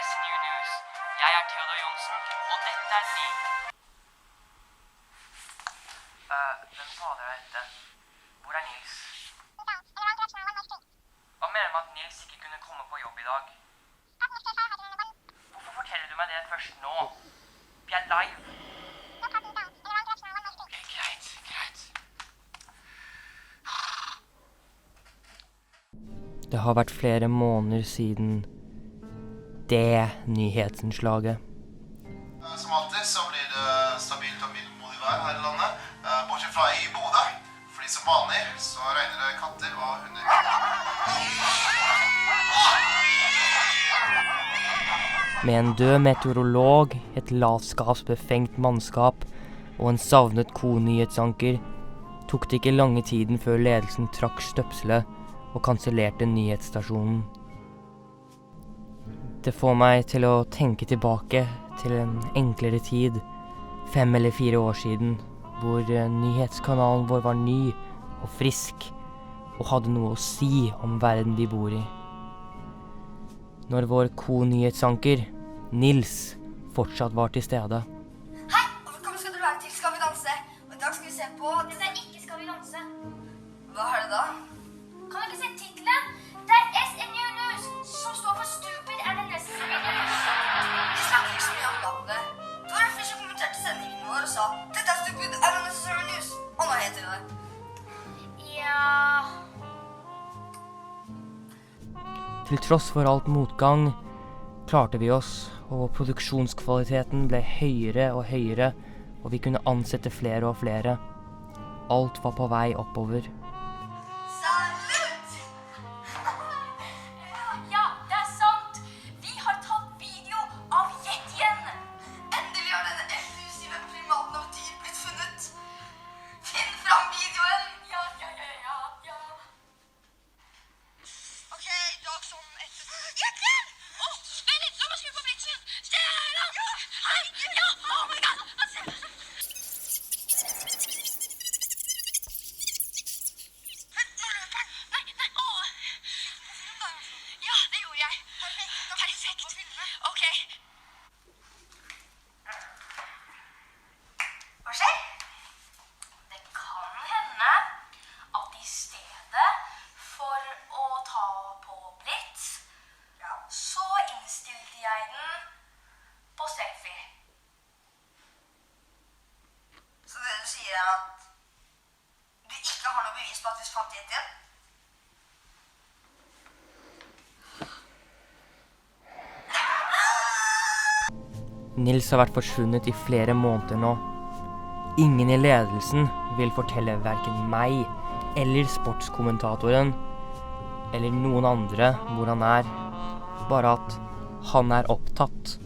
SNU News. Jeg Theodor Johnsen, og dette Ni. Hvem fader dette? Hvor Nils? Hva mener du med at Nils ikke kunne komme på jobb i dag? Hvorfor forteller du meg det først nå? Vi live. Ok, greit. Det har vært flere måneder siden det nyhetsinnslaget. Som alltid så blir det stabilt og middelmådig vær her i landet, bortsett fra i Bodø. Fordi som vanlig så regner det katter og hunder. Med en død meteorolog, et latskapsbefengt mannskap og en savnet ko-nyhetsanker tok det ikke lange tiden før ledelsen trakk støpselet og kansellerte nyhetsstasjonen. Det får meg til å tenke tilbake til en enklere tid, 5 eller 4 år siden, hvor nyhetskanalen vår var ny og frisk og hadde noe å si om verden vi bor i. Når vår ko-nyhetsanker, Nils, fortsatt var til stede. Hei, og velkommen skal du være til Skal vi danse. Og i dag skal vi se på... Det er ikke Skal vi danse. Hva er det da? Kan du ikke se titlen? Det er SNU News, som står for Stupid and Unnecessary News. Vi snakker ikke så mye om navnet. Det var en fyr som kommenterte sendingen vår og sa dette er Stupid and Unnecessary News. Og nå heter det. Ja... Til tross for alt motgang klarte vi oss, og produksjonskvaliteten ble høyere og høyere, og vi kunne ansette flere og flere. Alt var på vei oppover. Salut! Ja, det er sant. Vi har tatt video av Yetien. Endelig har denne eksklusive primaten av dyr blitt funnet. Finn fram videoen. Ja. Ok, dag sånn etter... Yetien! Åh, vent litt, la meg skru på blitsen. Stjerne! Hei, ja, oh my god. Ja, det gjorde jeg. Perfekt. Ok. Hva skjer? Det kan hende at i stedet for å ta på blitz, så innstilte jeg den på selfie. Så det du sier er at du ikke har noe bevis på at vi fant Yetien? Nils har vært forsvunnet i flere måneder nå. Ingen i ledelsen vil fortelle hverken meg eller sportskommentatoren eller noen andre hvor han er, bare at han er opptatt.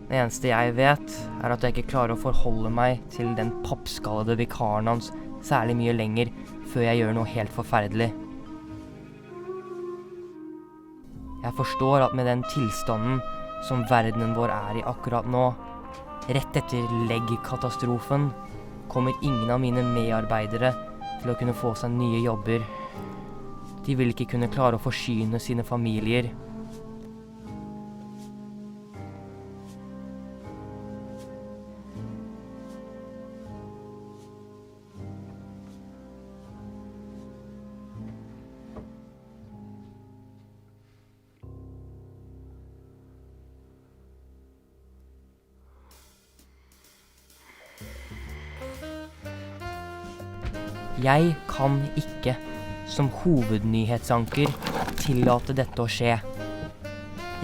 Det eneste jeg vet er at jeg ikke klarer å forholde meg til den pappskallede vikaren hans særlig mye lenger før jeg gjør noe helt forferdelig. Jeg forstår at med den tilstanden som verdenen vår er i akkurat nå, rett etter leggkatastrofen, kommer ingen av mine medarbeidere til å kunne få seg nye jobber. De vil ikke kunne klare å forsyne sine familier. Jeg kan ikke, som hovednyhetsanker, tillate dette å skje.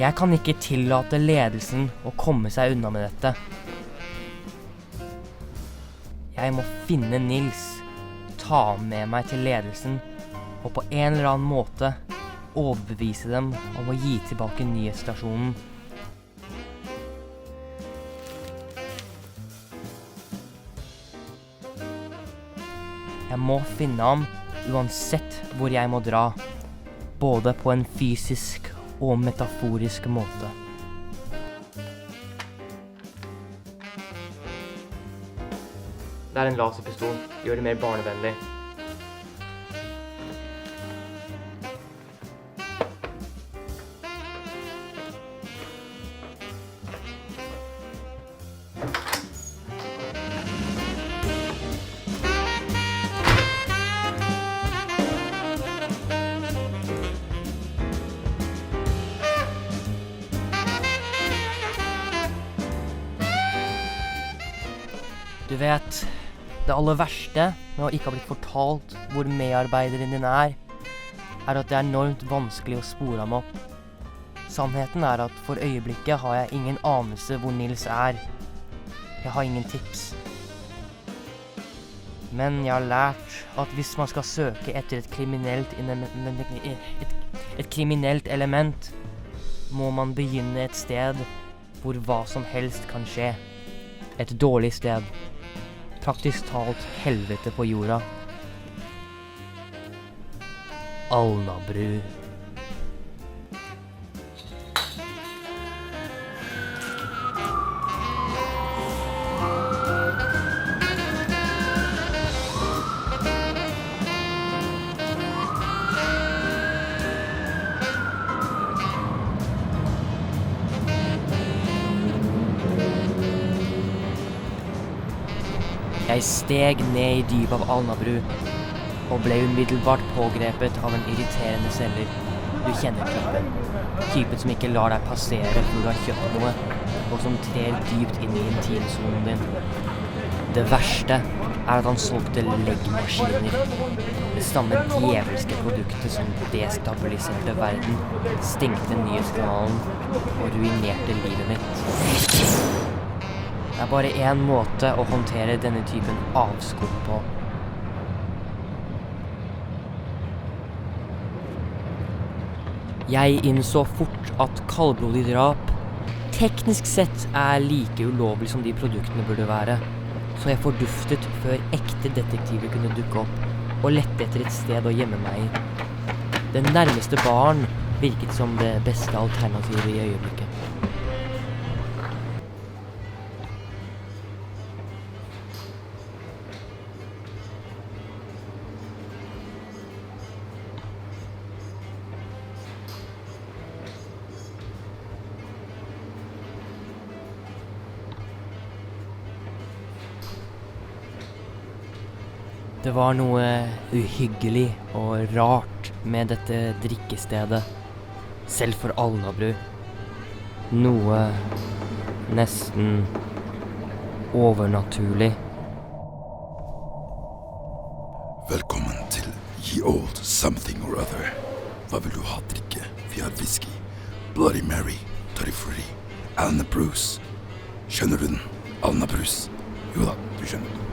Jeg kan ikke tillate ledelsen å komme seg unna med dette. Jeg må finne Nils, ta ham med meg til ledelsen, og på en eller annen måte overbevise dem om å gi tilbake nyhetsstasjonen. Jeg må finne ham uansett hvor jeg må dra, både på en fysisk og metaforisk måte. Det er en laserpistol. Gjør det mer barnevennlig. Du vet, det aller verste med å ikke ha blitt fortalt hvor medarbeideren din er at det er enormt vanskelig å spore ham opp. Sannheten er at for øyeblikket har jeg ingen anelse hvor Nils er. Jeg har ingen tips. Men jeg har lært at hvis man skal søke etter et kriminelt element, må man begynne et sted hvor hva som helst kan skje. Et dårlig sted. Praktisk talt helvete på jorda. Alnabru. Jeg steg ned i dypet av Alnabru og ble umiddelbart pågrepet av en irriterende selger. Du kjenner typen. Typen som ikke lar deg passere før du har kjøpt noe, og som trer dypt inn i intimsonen din. Det verste er at han solgte leggmaskiner. Det samme djevelske produktet som destabiliserte verden, stengte nyhetskanalen og ruinerte livet mitt. Det er bare en måte å håndtere denne typen avskum på. Jeg innså fort at kaldblodig drap teknisk sett er like ulovlig som de produktene burde være, så jeg forduftet før ekte detektiver kunne dukke opp, og lette etter et sted å gjemme meg i. Den nærmeste baren virket som det beste alternativet i øyeblikket. Det var noe uhyggelig og rart med dette drikkestedet, selv for Alnabru. Noe nesten overnaturlig. Velkommen til Ye Old Something or Other. Hva vil du ha drikke? Vi har whisky, Bloody Mary, Tutti Frutti, Alnabrus. Skjønner du den? Alnabrus. Jo da, du skjønner den.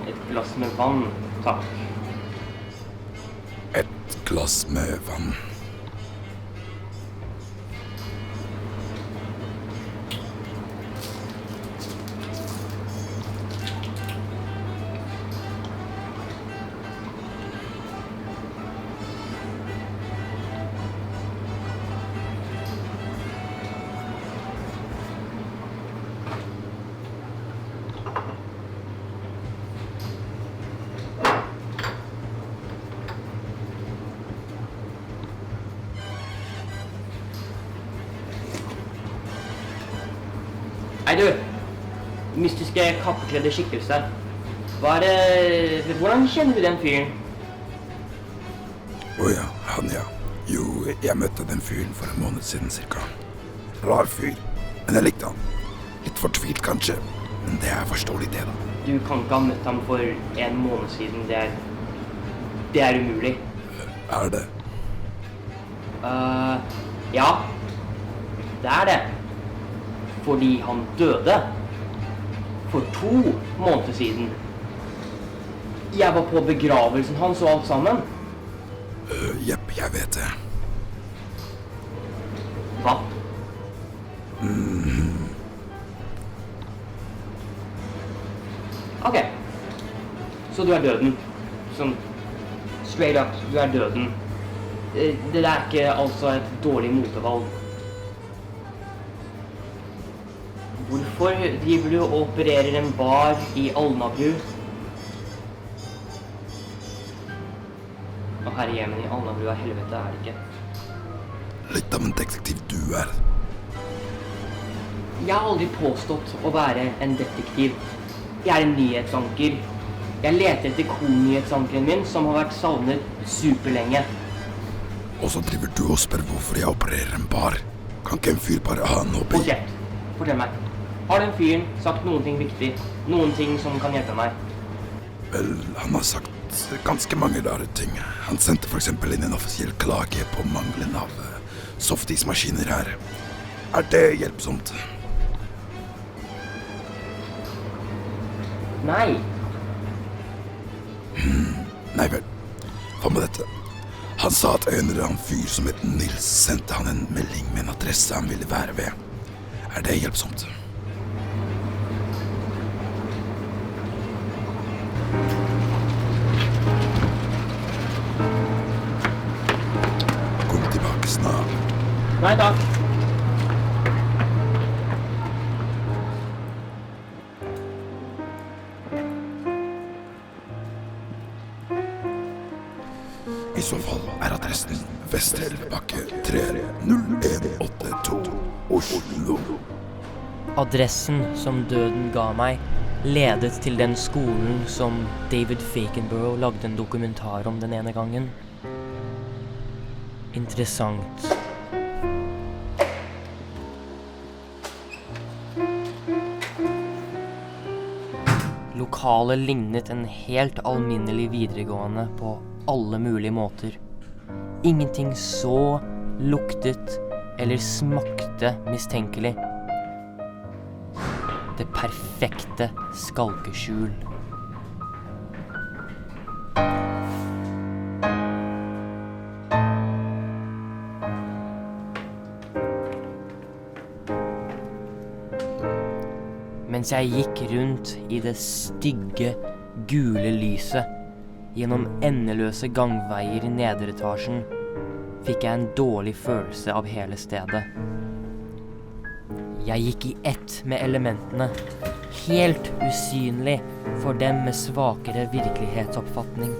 Et glass med vann, takk. Et glass med vann. Hei du, mystiske kappekledde skikkelse. Hvordan kjenner du den fyren? Åja, han ja. Jo, jeg møtte den fyren for en måned siden cirka. Rar fyr, men jeg likte han. Litt fortvilt kanskje, men det er forståelig det da. Du kan ikke ha møtt ham for en måned siden, det er umulig. Er det? Ja, det er det. Fordi han døde for 2 måneder siden. Jeg var på begravelsen hans og alt sammen. Jepp, jeg vet det. Hva? Ok, så du er døden. Sånn, straight up, du er døden. Det er ikke altså et dårlig motevalg. Hvorfor driver du og opererer en bar i Alnabru? Og herrejemmen i Alnabru av helvete er det ikke. Litt av en detektiv du er. Jeg har aldri påstått å være en detektiv. Jeg er en nyhetsanker. Jeg leter etter konyhetsankeren min, som har vært savnet superlenge. Og så driver du og spør hvorfor jeg opererer en bar. Kan ikke en fyr bare ha noe Hold kjeft. Fortell meg. Har den fyren sagt noen ting viktig? Noen ting som kan hjelpe meg? Vel, han har sagt ganske mange rare ting. Han sendte for eksempel inn en offisiell klage på mangelen av softismaskiner her. Er det hjelpsomt? Nei. Nei vel, hva med dette? Han sa at en eller annen fyr som het Nils sendte han en melding med en adresse han ville være ved. Er det hjelpsomt? Kom tilbake snart. Nei takk. I så fall er adressen Vestelbakke 30182 Oslo. Adressen som døden ga meg, ledet til den skolen som David Fakenborough lagde en dokumentar om den ene gangen. Interessant. Lokalet lignet en helt alminnelig videregående på alle mulige måter. Ingenting så, luktet eller smakte mistenkelig. Det perfekte skalkeskjul. Mens jeg gikk rundt i det stygge, gule lyset, gjennom endeløse gangveier i nederetasjen, fikk jeg en dårlig følelse av hele stedet. Jeg gikk i ett med elementene, helt usynlig for dem med svakere virkelighetsoppfatning.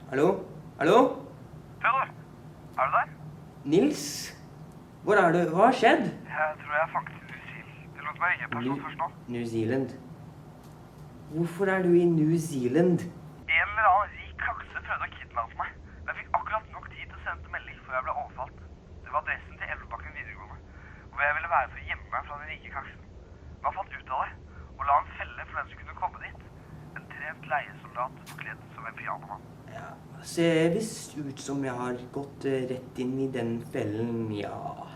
Hallo? Hallo? Peder, er du der? Nils? Hvor er du? Hva har skjedd? Jeg tror jeg fanget i New Zealand. Det låter meg ringe person først nå. New Zealand? Hvorfor er du i New Zealand? En eller annen rik kakse prøvde å kidnappe meg. Men jeg fikk akkurat nok tid til å sende melding før jeg ble overfalt. Det var adressen til Elvebakken videregående, hvor jeg ville være for å gjemme meg fra den rike kaksen. Men han fant ut av det, og la en felle for den som kunne komme dit. En trent leiesoldat forkledd som en pianomann. Ja, ser visst ut som jeg har gått rett inn i den fellen, ja.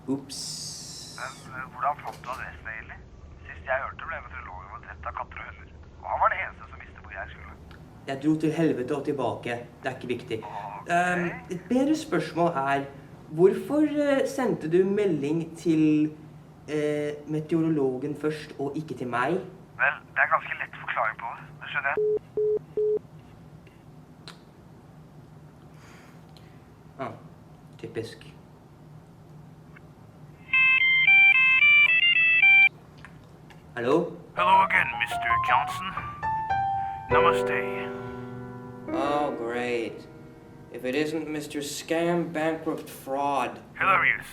Ups. Men hvordan fant du adressen egentlig? Sist jeg hørte ble meteorologen var drept av katter og hunder. Og han var den eneste som visste hvor jeg skulle. Jeg dro til helvete og tilbake. Det er ikke viktig. Et bedre spørsmål er, hvorfor sendte du melding til meteorologen først og ikke til meg? Vel, det er ganske lett forklaring på det. Det skjønner jeg. Ah, typisk. Hallo? Hello again, Mr. Johnson. Namaste. Oh, great. If it isn't Mr. Scam Bankrupt Fraud. Hilarious.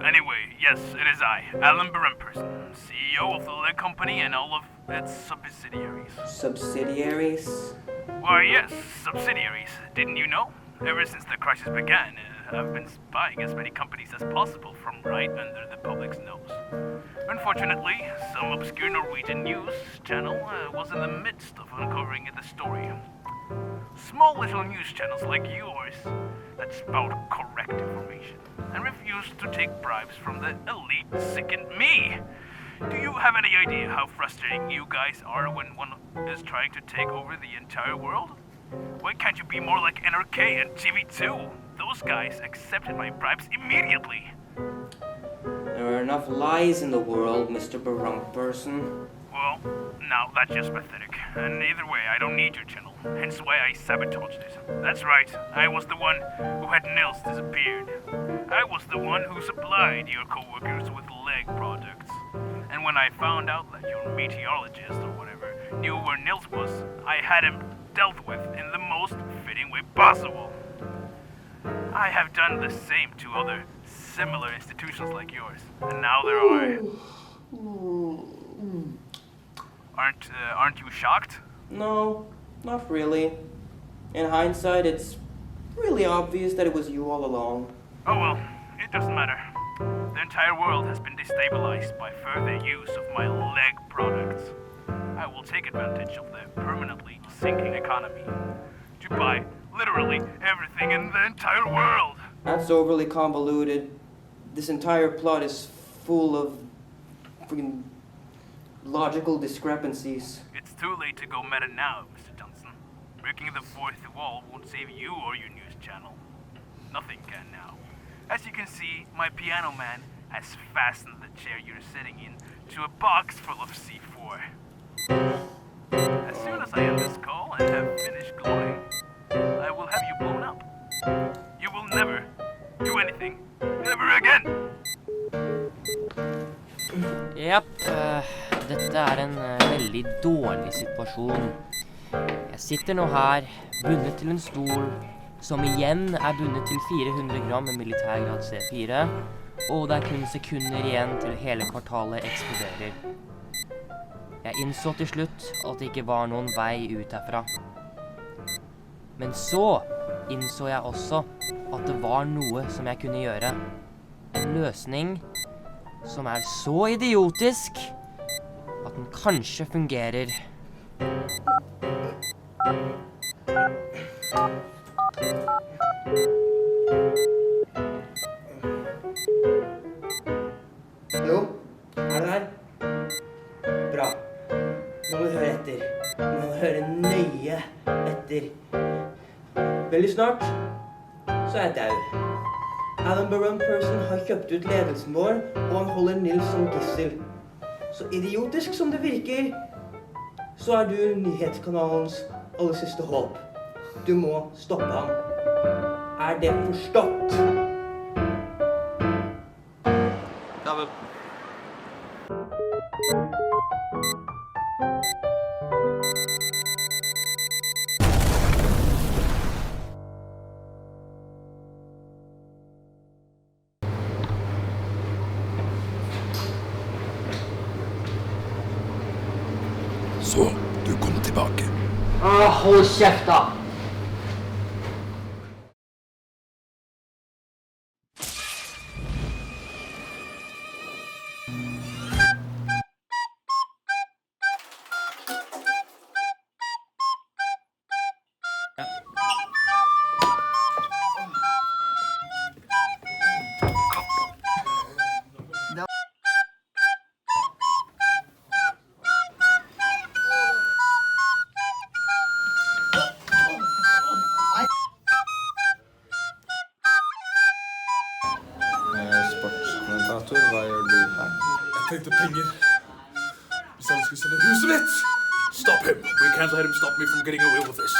Anyway, yes, it is I, Alan Beremperson, CEO of the Leg Company and all of its subsidiaries. Subsidiaries? Why, yes, subsidiaries. Didn't you know? Ever since the crisis began, I've been spying as many companies as possible from right under the public's nose. Unfortunately, some obscure Norwegian news channel was in the midst of uncovering the story. Small little news channels like yours that spout correct information and refuse to take bribes from the elite sicken me. Do you have any idea how frustrating you guys are when one is trying to take over the entire world? Why can't you be more like NRK and TV2? Those guys accepted my bribes immediately. There are enough lies in the world, Mr. Barunk person. Well, now that's just pathetic. And either way, I don't need your channel. Hence why I sabotaged it. That's right, I was the one who had Nils disappeared. I was the one who supplied your co-workers with leg products. And when I found out that your meteorologist or whatever knew where Nils was, I had him dealt with in the most fitting way possible. I have done the same to other similar institutions like yours, and now there are... Aren't you shocked? No, not really. In hindsight, it's really obvious that it was you all along. Oh well, it doesn't matter. The entire world has been destabilized by further use of my leg products. I will take advantage of the permanently sinking economy to buy literally everything in the entire world. That's overly convoluted. This entire plot is full of freaking logical discrepancies. It's too late to go meta now, Mr. Johnson. Breaking the fourth wall won't save you or your news channel. Nothing can now. As you can see, my piano man has fastened the chair you're sitting in to a box full of C4. As soon as I end this call and have finished glowing, I will have you blown up. You will never do anything ever again. Japp, dette er en veldig dårlig situasjon. Jeg sitter nå her, bundet til en stol, som igjen er bundet til 400 gram med militærgrad C4, og det er kun sekunder igjen til hele kvartalet eksploderer. Jeg innså til slutt at det ikke var noen vei ut herfra. Men så innså jeg også at det var noe som jeg kunne gjøre. En løsning som er så idiotisk at den kanskje fungerer. Hallo? Er du her? Bra. Nå må du høre etter. Nå må du høre nøye etter. Veldig snart så er jeg død. Alan Baron Person har kjøpt ut ledelsen vår, og han holder Nils som gissel. Så idiotisk som det virker, så er du nyhetskanalens aller siste håp. Du må stoppe ham. Er det forstått? Ja, vel. Så, du kom tilbake. Hold kjeft da! Sportskommentator, hva gjør du her? Jeg tenkte penger. Hvis alle skulle selge huset mitt. Stop him. We can't let him stop me from getting away with this.